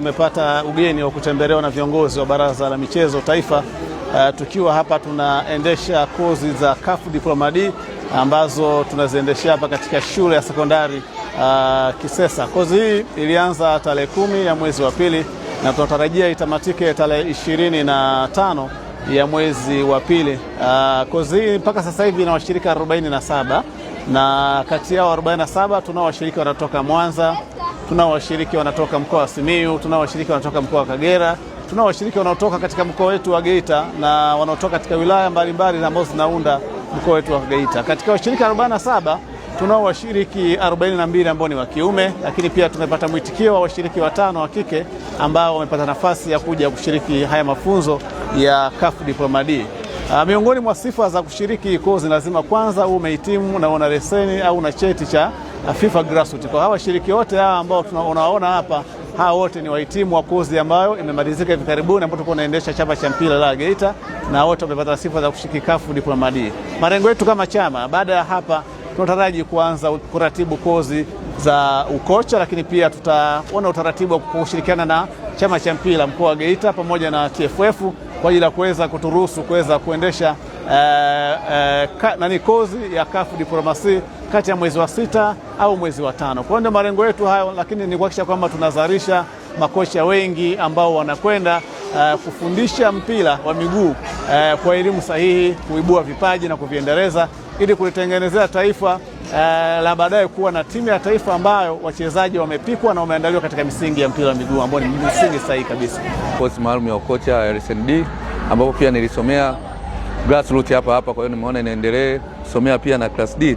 Tumepata ugeni wa kutembelewa na viongozi wa Baraza la Michezo Taifa. Tukiwa hapa tunaendesha kozi za CAF Diploma D ambazo tunaziendesha hapa katika shule ya sekondari Kisesa. Kozi hii ilianza tarehe 10 ya mwezi wa pili na tunatarajia itamatike tarehe 25 ya mwezi wa pili. Kozi hii mpaka sasa hivi ina washirika 47 na kati yao 47 tunao washiriki wanatoka Mwanza, tunao washiriki wanatoka mkoa wa Simiyu, tunao washiriki wanatoka mkoa wa Kagera, tunao washiriki wanaotoka katika mkoa wetu wa Geita na wanaotoka katika wilaya mbalimbali ambazo zinaunda mkoa wetu wa Geita. Katika washiriki 47 tunao washiriki 42 ambao ni wa kiume, lakini pia tumepata mwitikio wa washiriki 5 wa kike ambao wamepata nafasi ya kuja kushiriki haya mafunzo ya CAF Diploma D. Miongoni mwa sifa za kushiriki kozi lazima kwanza umehitimu na una leseni au una cheti cha FIFA Grassroots. Kwa hawa washiriki wote hawa ambao unaona hapa, hawa wote ni wahitimu wa kozi ambayo imemalizika hivi karibuni, ambapo tuko naendesha chama cha mpira la Geita, na wote wamepata sifa za kushiriki CAF Diploma D. Malengo yetu kama chama, baada ya hapa tunataraji kuanza kuratibu kozi za ukocha, lakini pia tutaona utaratibu wa kushirikiana na chama cha mpira mkoa wa Geita pamoja na TFF kwa ajili ya kuweza kuturuhusu kuweza kuendesha kozi ya CAF Diploma C kati ya mwezi wa 6 au mwezi wa 5. Kwa ndio malengo yetu hayo, lakini ni kuhakikisha kwamba tunazalisha makocha wengi ambao wanakwenda kufundisha mpira wa miguu kwa elimu sahihi, kuibua vipaji na kuviendeleza ili kulitengenezea taifa la baadaye kuwa na timu ya taifa ambayo wachezaji wamepikwa na wameandaliwa katika misingi ya mpira wa miguu ambayo ni misingi sahihi kabisa. Kozi maalum ya ukocha ya LSND ambapo pia nilisomea grassroots hapa, kwa hiyo nimeona inaendelee kusomea pia na class D.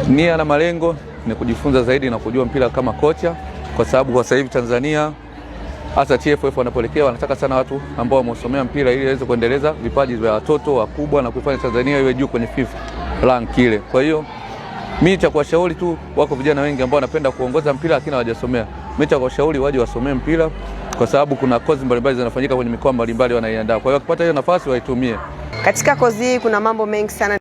Nia na malengo ni kujifunza zaidi na kujua mpira kama kocha, kwa sababu kwa sasa hivi Tanzania hasa TFF wanapoelekea wanataka sana watu ambao wamesomea mpira ili waweze kuendeleza vipaji vya watoto wakubwa na kuifanya Tanzania iwe juu kwenye FIFA rank ile. Kwa hiyo mimi cha kuwashauri tu, wako vijana wengi ambao wanapenda kuongoza mpira lakini hawajasomea. Mimi cha kuwashauri waje wasomee mpira, kwa sababu kuna kozi mbalimbali zinafanyika kwenye mikoa mbalimbali wanaiandaa. Kwa hiyo wakipata hiyo nafasi waitumie. Katika kozi hii kuna mambo mengi sana